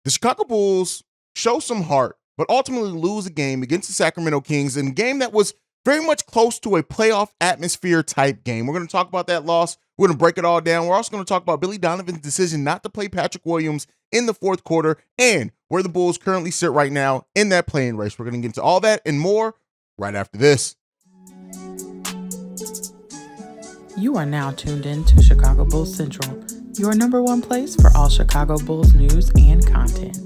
The Chicago Bulls show some heart, but ultimately lose a game against the Sacramento Kings in a game that was very much close to a playoff atmosphere type game. We're going to talk about that loss. We're going to break it all down. We're also going to talk about Billy Donovan's decision not to play Patrick Williams in the fourth quarter and where the Bulls currently sit right now in that play-in race. We're going to get into all that and more right after this. You are now tuned in to Chicago Bulls Central, your number one place for all Chicago Bulls news and content.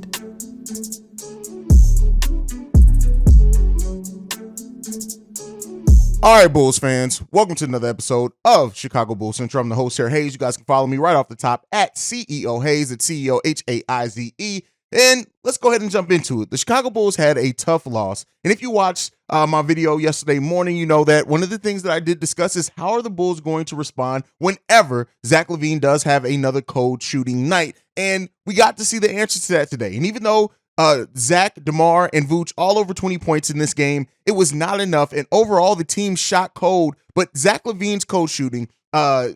All right, Bulls fans, welcome to another episode of Chicago Bulls Central. I'm the host here, Haize. You guys can follow me right off the top at CEO Haize, at CEO Haize. And let's go ahead and jump into it. The Chicago Bulls had a tough loss. And if you watched my video yesterday morning, you know that one of the things that I did discuss is how are the Bulls going to respond whenever Zach LaVine does have another cold shooting night. And we got to see the answer to that today. And even though Zach, DeMar, and Vooch all over 20 points in this game, it was not enough. And overall, the team shot cold. But Zach LaVine's cold shooting, 7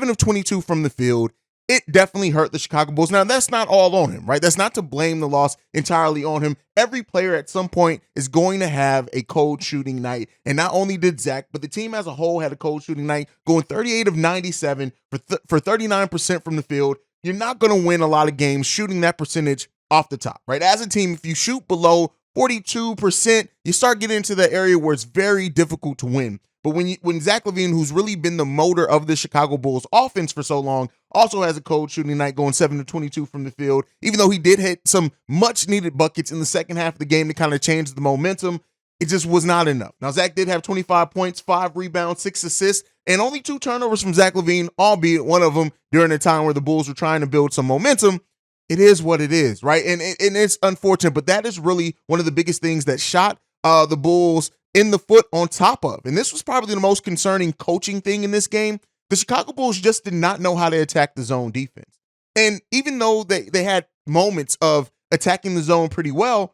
of 22 from the field, it definitely hurt the Chicago Bulls. Now, that's not all on him, right? That's not to blame the loss entirely on him. Every player at some point is going to have a cold shooting night. And not only did Zach, but the team as a whole had a cold shooting night, going 38 of 97 for 39% from the field. You're not going to win a lot of games shooting that percentage off the top, right? As a team, if you shoot below 42%, you start getting into the area where it's very difficult to win. But when Zach LaVine, who's really been the motor of the Chicago Bulls offense for so long, also has a cold shooting night going 7 of 22 from the field, even though he did hit some much needed buckets in the second half of the game to kind of change the momentum, it just was not enough. Now, Zach did have 25 points, 5 rebounds, 6 assists, and only 2 turnovers from Zach LaVine, albeit one of them during a time where the Bulls were trying to build some momentum. It is what it is, right? And it's unfortunate, but that is really one of the biggest things that shot the Bulls in the foot on top of. And this was probably the most concerning coaching thing in this game. The Chicago Bulls just did not know how to attack the zone defense. And even though they had moments of attacking the zone pretty well,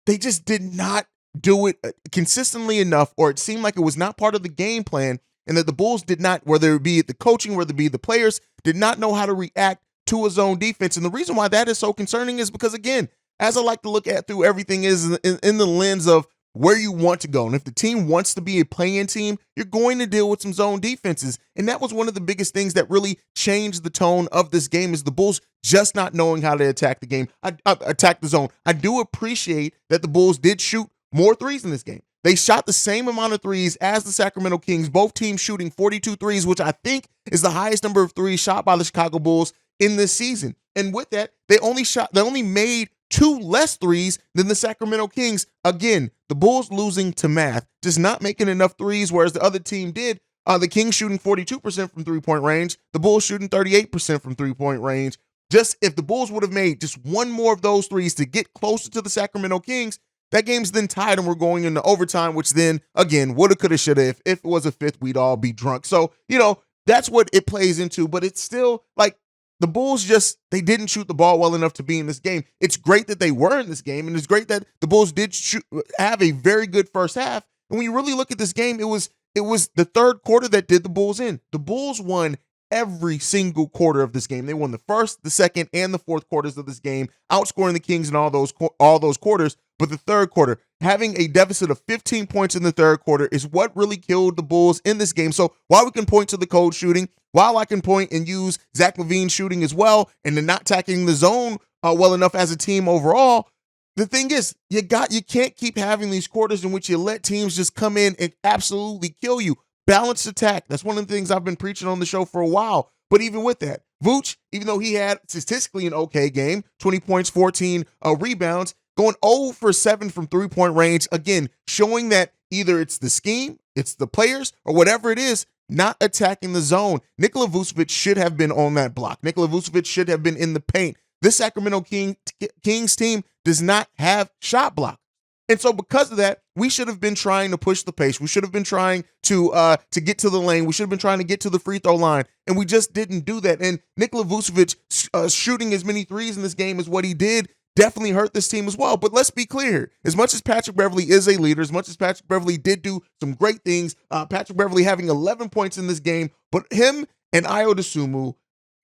they just did not do it consistently enough, or it seemed like it was not part of the game plan, and that the Bulls did not, whether it be the coaching, whether it be the players, did not know how to react to a zone defense. And the reason why that is so concerning is because, again, as I like to look at through everything is in the lens of where you want to go. And if the team wants to be a play-in team, you're going to deal with some zone defenses. And that was one of the biggest things that really changed the tone of this game, is the Bulls just not knowing how to attack the game, attack the zone. I do appreciate that the Bulls did shoot more threes in this game. They shot the same amount of threes as the Sacramento Kings, both teams shooting 42 threes, which I think is the highest number of threes shot by the Chicago Bulls in this season. And with that, they only made 2 less threes than the Sacramento Kings. Again, the Bulls losing to math, just not making enough threes, whereas the other team did. The Kings shooting 42% from three-point range, the Bulls shooting 38% from three-point range. Just if the Bulls would have made just one more of those threes to get closer to the Sacramento Kings, that game's then tied and we're going into overtime, which then, again, woulda, coulda, shoulda. If it was a fifth, we'd all be drunk. So, that's what it plays into, but it's still like, the Bulls they didn't shoot the ball well enough to be in this game. It's great that they were in this game, and it's great that the Bulls did have a very good first half. And when you really look at this game, it was the third quarter that did the Bulls in. The Bulls won every single quarter of this game. They won the first, the second, and the fourth quarters of this game, outscoring the Kings in all those quarters. But the third quarter, having a deficit of 15 points in the third quarter, is what really killed the Bulls in this game. So while we can point to the cold shooting, while I can point and use Zach LaVine shooting as well, and then not attacking the zone well enough as a team overall, the thing is, you can't keep having these quarters in which you let teams just come in and absolutely kill you. Balanced attack. That's one of the things I've been preaching on the show for a while. But even with that, Vooch, even though he had statistically an okay game, 20 points, 14 rebounds, going 0 for 7 from three-point range, again, showing that either it's the scheme, it's the players, or whatever it is, not attacking the zone. Nikola Vucevic should have been on that block. Nikola Vucevic should have been in the paint. This Sacramento Kings team does not have shot block. And so because of that, we should have been trying to push the pace. We should have been trying to get to the lane. We should have been trying to get to the free throw line. And we just didn't do that. And Nikola Vucevic shooting as many threes in this game as what he did definitely hurt this team as well. But let's be clear. As much as Patrick Beverley is a leader, as much as Patrick Beverley did do some great things, Patrick Beverley having 11 points in this game, but him and Ayo Dosunmu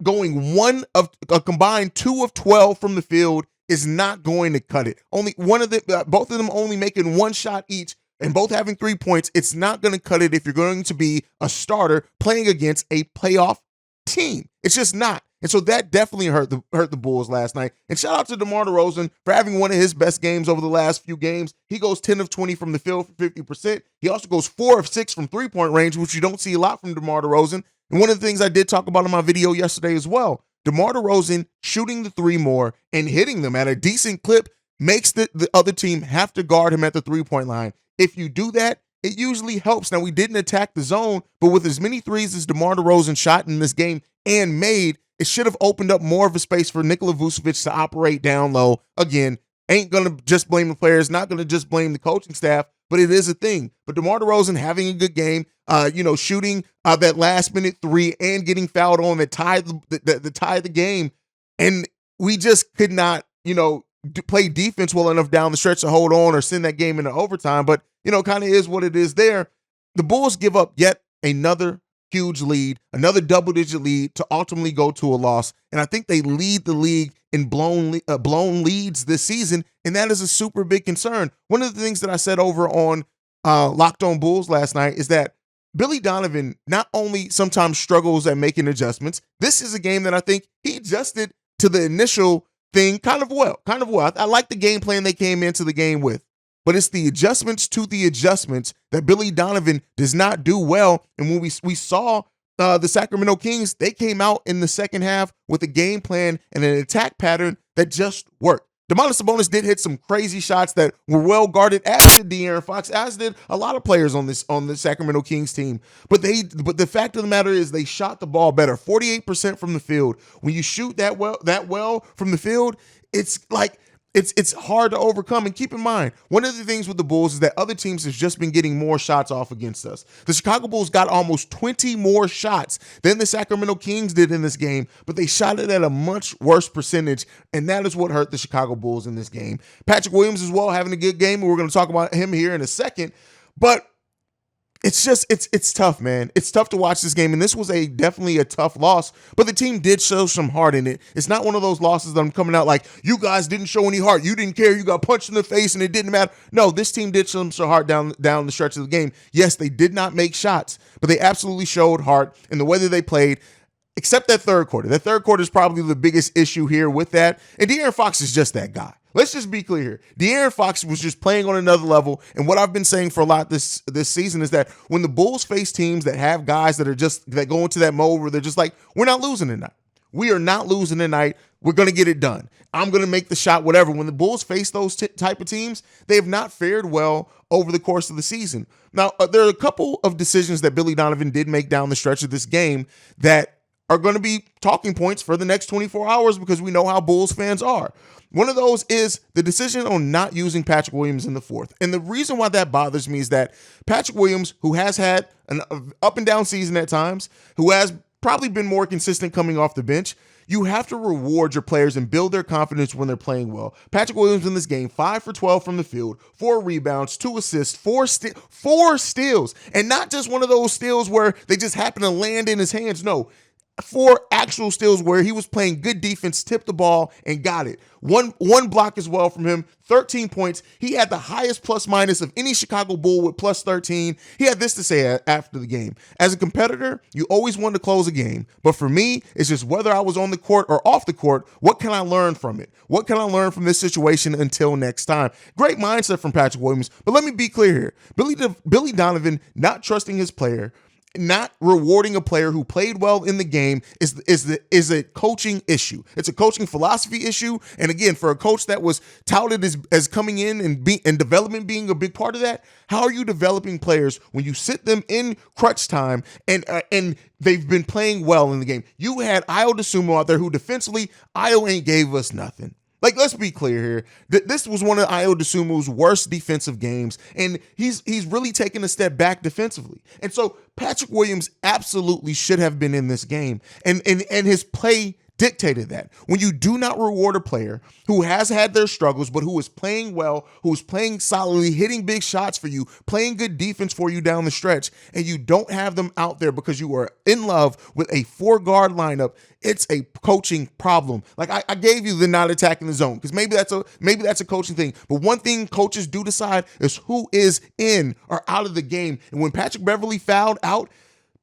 going a combined 2 of 12 from the field is not going to cut it. Both of them only making one shot each and both having 3 points. It's not going to cut it if you're going to be a starter playing against a playoff team. It's just not. And so that definitely hurt the Bulls last night. And shout out to DeMar DeRozan for having one of his best games over the last few games. He goes 10 of 20 from the field for 50%. He also goes 4 of 6 from three-point range, which you don't see a lot from DeMar DeRozan. And one of the things I did talk about in my video yesterday as well, DeMar DeRozan shooting the three more and hitting them at a decent clip makes the other team have to guard him at the three-point line. If you do that, it usually helps. Now, we didn't attack the zone, but with as many threes as DeMar DeRozan shot in this game and made, it should have opened up more of a space for Nikola Vucevic to operate down low. Again, ain't going to just blame the players, not going to just blame the coaching staff, but it is a thing. But DeMar DeRozan having a good game, shooting that last-minute three and getting fouled on that tied the game, and we just could not, play defense well enough down the stretch to hold on or send that game into overtime. But, kind of is what it is there. The Bulls give up yet another huge lead, another double-digit lead to ultimately go to a loss. And I think they lead the league in blown leads this season, and that is a super big concern. One of the things that I said over on Locked On Bulls last night is that Billy Donovan not only sometimes struggles at making adjustments, this is a game that I think he adjusted to the initial thing kind of well. I like the game plan they came into the game with. But it's the adjustments to the adjustments that Billy Donovan does not do well. And when we saw the Sacramento Kings, they came out in the second half with a game plan and an attack pattern that just worked. Domantas Sabonis did hit some crazy shots that were well guarded, as did De'Aaron Fox, as did a lot of players on the Sacramento Kings team. But the fact of the matter is they shot the ball better, 48% from the field. When you shoot that well from the field, it's like it's hard to overcome. And keep in mind, one of the things with the Bulls is that other teams have just been getting more shots off against us. The Chicago Bulls got almost 20 more shots than the Sacramento Kings did in this game, but they shot it at a much worse percentage, and that is what hurt the Chicago Bulls in this game. Patrick Williams as well having a good game, and we're going to talk about him here in a second, but it's tough, man. It's tough to watch this game, and this was definitely a tough loss, but the team did show some heart in it. It's not one of those losses that I'm coming out like, you guys didn't show any heart. You didn't care. You got punched in the face, and it didn't matter. No, this team did show some heart down the stretch of the game. Yes, they did not make shots, but they absolutely showed heart in the way that they played, except that third quarter. That third quarter is probably the biggest issue here with that, and De'Aaron Fox is just that guy. Let's just be clear here. De'Aaron Fox was just playing on another level, and what I've been saying for a lot this season is that when the Bulls face teams that have guys that go into that mode where they're just like, we're not losing tonight. We are not losing tonight. We're going to get it done. I'm going to make the shot, whatever. When the Bulls face those type of teams, they have not fared well over the course of the season. Now, there are a couple of decisions that Billy Donovan did make down the stretch of this game that are going to be talking points for the next 24 hours because we know how Bulls fans are. One of those is the decision on not using Patrick Williams in the fourth. And the reason why that bothers me is that Patrick Williams, who has had an up and down season at times, who has probably been more consistent coming off the bench, you have to reward your players and build their confidence when they're playing well. Patrick Williams in this game, 5 for 12 from the field, 4 rebounds, 2 assists, 4 steals. And not just one of those steals where they just happen to land in his hands. No, 4 actual steals where he was playing good defense, tipped the ball, and got it. One block as well from him, 13 points. He had the highest plus minus of any Chicago Bull with plus 13. He had this to say after the game. As a competitor, you always want to close a game. But for me, it's just whether I was on the court or off the court, what can I learn from it? What can I learn from this situation until next time? Great mindset from Patrick Williams. But let me be clear here. Billy Donovan not trusting his player, not rewarding a player who played well in the game is a coaching issue. It's a coaching philosophy issue. And again, for a coach that was touted as coming in and development being a big part of that, how are you developing players when you sit them in crunch time and they've been playing well in the game? You had Ayo Dosunmu out there who defensively, Ayo ain't gave us nothing. Like, let's be clear here. This was one of Ayo Dosunmu's worst defensive games, and he's really taken a step back defensively. And so Patrick Williams absolutely should have been in this game, and his play dictated that. When you do not reward a player who has had their struggles, but who is playing well, who is playing solidly, hitting big shots for you, playing good defense for you down the stretch, and you don't have them out there because you are in love with a 4-guard lineup, it's a coaching problem. Like I gave you the not attacking the zone because maybe that's a coaching thing. But one thing coaches do decide is who is in or out of the game. And when Patrick Beverley fouled out,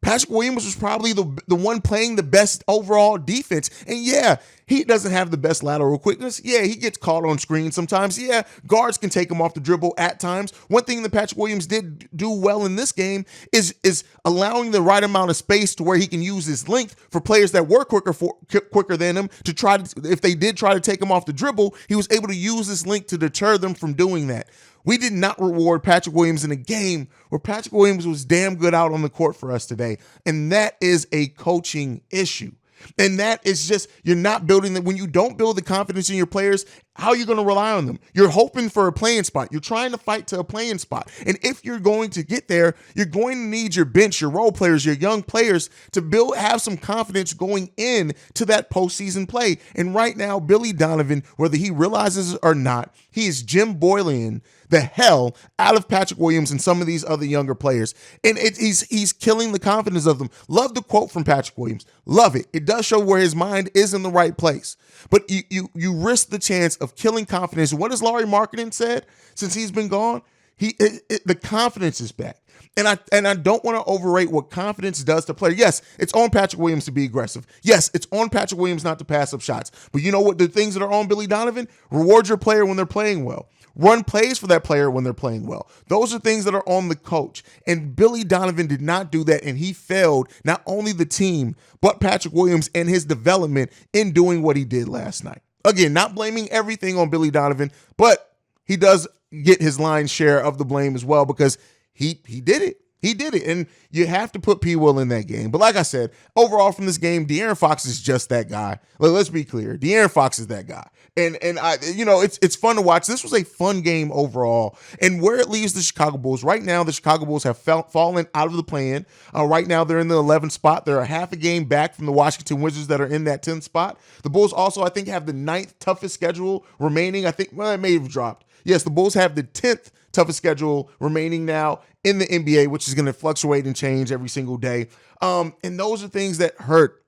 Patrick Williams was probably the one playing the best overall defense. And yeah, he doesn't have the best lateral quickness. Yeah, he gets caught on screen sometimes. Yeah, guards can take him off the dribble at times. One thing that Patrick Williams did do well in this game is allowing the right amount of space to where he can use his length for players that were quicker than him to try to, if they did try to take him off the dribble, he was able to use his length to deter them from doing that. We did not reward Patrick Williams in a game where Patrick Williams was damn good out on the court for us today. And that is a coaching issue. And that is just, you're not building that. When you don't build the confidence in your players, how are you going to rely on them? You're hoping for a playing spot. You're trying to fight to a playing spot. And if you're going to get there, you're going to need your bench, your role players, your young players to have some confidence going in to that postseason play. And right now, Billy Donovan, whether he realizes it or not, he is Jim Boylan the hell out of Patrick Williams and some of these other younger players. And he's killing the confidence of them. Love the quote from Patrick Williams. Love it. It does show where his mind is in the right place. But you risk the chance of killing confidence. What has Laurie Marketing said since he's been gone? The confidence is back. And I don't want to overrate what confidence does to players. Yes, it's on Patrick Williams to be aggressive. Yes, it's on Patrick Williams not to pass up shots. But you know what? The things that are on Billy Donovan, reward your player when they're playing well. Run plays for that player when they're playing well. Those are things that are on the coach. And Billy Donovan did not do that, and he failed not only the team, but Patrick Williams and his development in doing what he did last night. Again, not blaming everything on Billy Donovan, but he does get his lion's share of the blame as well because he did it. He did it, and you have to put P. Will in that game. But like I said, overall from this game, De'Aaron Fox is just that guy. Let's be clear. De'Aaron Fox is that guy. And it's fun to watch. This was a fun game overall. And where it leaves the Chicago Bulls, right now the Chicago Bulls have fallen out of the play-in. Right now they're in the 11th spot. They're a half a game back from the Washington Wizards that are in that 10th spot. The Bulls also, I think, have the 9th toughest schedule remaining. I think, it may have dropped. Yes, the Bulls have the 10th toughest schedule remaining now in the NBA, which is going to fluctuate and change every single day. And those are things that hurt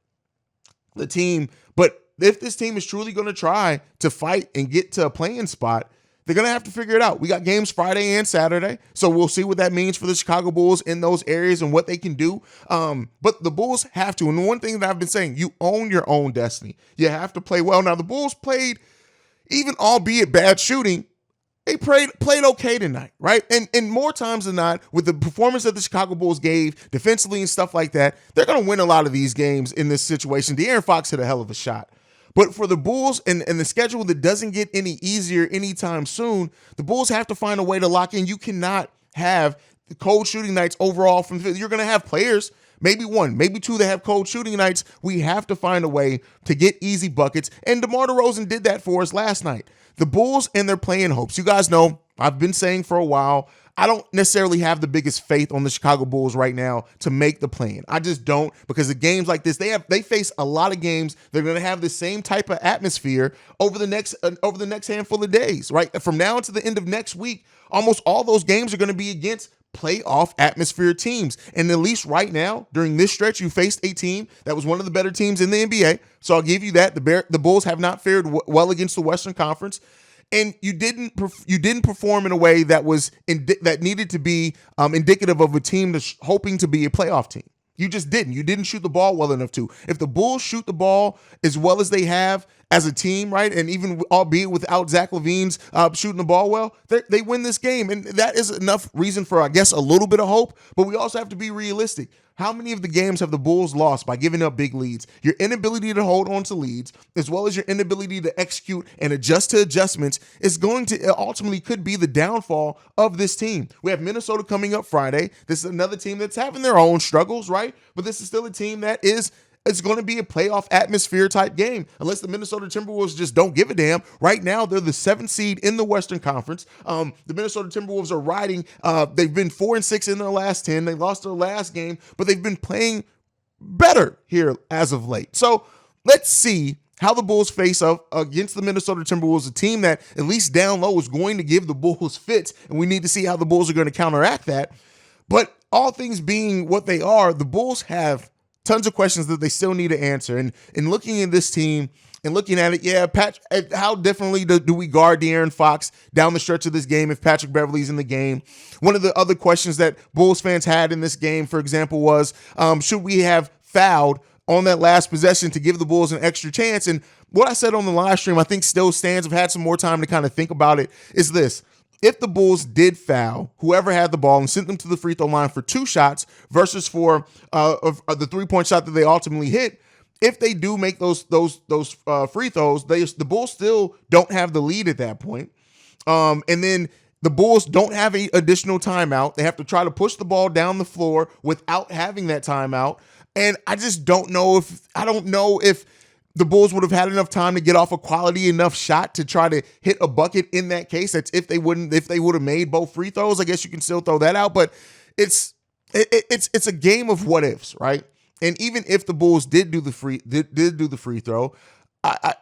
the team. But if this team is truly going to try to fight and get to a playing spot, they're going to have to figure it out. We got games Friday and Saturday, so we'll see what that means for the Chicago Bulls in those areas and what they can do. But the Bulls have to. And the one thing that I've been saying, you own your own destiny. You have to play well. Now, the Bulls played, even albeit bad shooting, they played okay tonight, right? And more times than not, with the performance that the Chicago Bulls gave defensively and stuff like that, they're going to win a lot of these games in this situation. De'Aaron Fox hit a hell of a shot. But for the Bulls and the schedule that doesn't get any easier anytime soon, the Bulls have to find a way to lock in. You cannot have the cold shooting nights overall. You're going to have players, maybe one, maybe two that have cold shooting nights. We have to find a way to get easy buckets. And DeMar DeRozan did that for us last night. The Bulls and their play-in hopes. You guys know, I've been saying for a while, I don't necessarily have the biggest faith on the Chicago Bulls right now to make the play-in. I just don't, because the games like this, they face a lot of games. They're going to have the same type of atmosphere over the next handful of days, right? From now to the end of next week, almost all those games are going to be against playoff atmosphere teams. And at least right now, during this stretch, you faced a team that was one of the better teams in the NBA. So I'll give you that. The Bulls have not fared well against the Western Conference. And you didn't perform in a way that was that needed to be indicative of a team that's hoping to be a playoff team. You just didn't. You didn't shoot the ball well enough to. If the Bulls shoot the ball as well as they have as a team, right, and even albeit without Zach LaVine's shooting the ball well, they win this game. And that is enough reason for, I guess, a little bit of hope. But we also have to be realistic. How many of the games have the Bulls lost by giving up big leads? Your inability to hold on to leads, as well as your inability to execute and adjust to adjustments, is going to ultimately could be the downfall of this team. We have Minnesota coming up Friday. This is another team that's having their own struggles, right? But this is still a team that is it's going to be a playoff atmosphere type game, unless the Minnesota Timberwolves just don't give a damn. Right now, they're the 7th seed in the Western Conference. The Minnesota Timberwolves are riding. They've been 4-6 in their last 10. They lost their last game, but they've been playing better here as of late. So let's see how the Bulls face up against the Minnesota Timberwolves, a team that at least down low is going to give the Bulls fits, and we need to see how the Bulls are going to counteract that. But all things being what they are, the Bulls have tons of questions that they still need to answer. And in looking at this team and looking at it, how differently do we guard De'Aaron Fox down the stretch of this game if Patrick Beverley's in the game? One of the other questions that Bulls fans had in this game, for example, was should we have fouled on that last possession to give the Bulls an extra chance? And what I said on the live stream, I think still stands. I've had some more time to kind of think about it, is this. If the Bulls did foul whoever had the ball and sent them to the free throw line for 2 shots versus for the 3-point shot that they ultimately hit, if they do make those free throws, the Bulls still don't have the lead at that point. And then the Bulls don't have an additional timeout. They have to try to push the ball down the floor without having that timeout. And I just don't know if the Bulls would have had enough time to get off a quality enough shot to try to hit a bucket in that case. That's if they would have made both free throws. I guess you can still throw that out, but it's a game of what ifs, right? And even if the Bulls did do the free throw,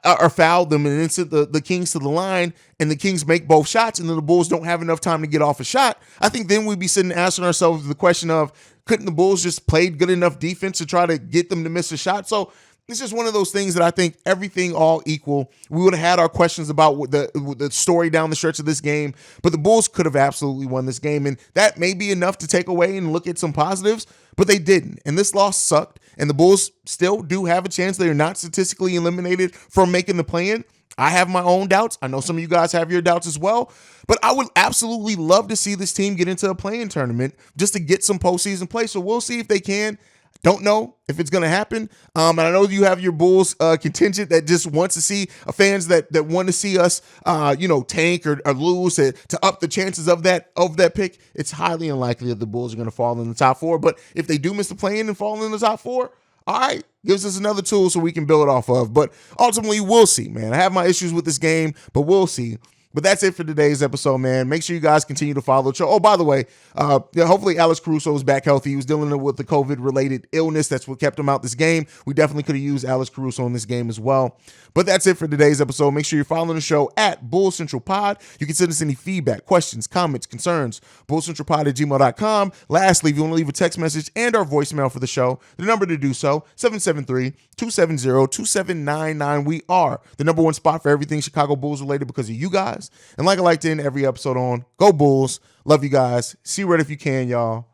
or fouled them and then sent the Kings to the line, and the Kings make both shots, and then the Bulls don't have enough time to get off a shot, I think then we'd be sitting asking ourselves the question of, couldn't the Bulls just played good enough defense to try to get them to miss a shot? So it's just one of those things that I think everything all equal, we would have had our questions about the story down the stretch of this game, but the Bulls could have absolutely won this game, and that may be enough to take away and look at some positives, but they didn't. And this loss sucked, and the Bulls still do have a chance. They are not statistically eliminated from making the play-in. I have my own doubts. I know some of you guys have your doubts as well, but I would absolutely love to see this team get into a play-in tournament just to get some postseason play. So we'll see if they can. Don't know if it's going to happen. And I know you have your Bulls contingent that just wants to see fans that want to see us, tank or lose to up the chances of that pick. It's highly unlikely that the Bulls are going to fall in the top 4. But if they do miss the play-in and fall in the top 4, all right, gives us another tool so we can build off of. But ultimately, we'll see, man. I have my issues with this game, but we'll see. But that's it for today's episode, man. Make sure you guys continue to follow the show. Oh, by the way, hopefully Alex Caruso is back healthy. He was dealing with the COVID-related illness. That's what kept him out this game. We definitely could have used Alex Caruso in this game as well. But that's it for today's episode. Make sure you're following the show at Bull Central Pod. You can send us any feedback, questions, comments, concerns, bullcentralpod@gmail.com. Lastly, if you want to leave a text message and our voicemail for the show, the number to do so, 773-270-2799. We are the number one spot for everything Chicago Bulls related because of you guys. And like I like to end every episode on, go Bulls. Love you guys. See red if you can, y'all.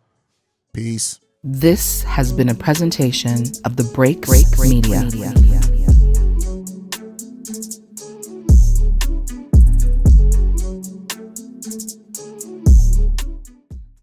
Peace. This has been a presentation of the Break Media.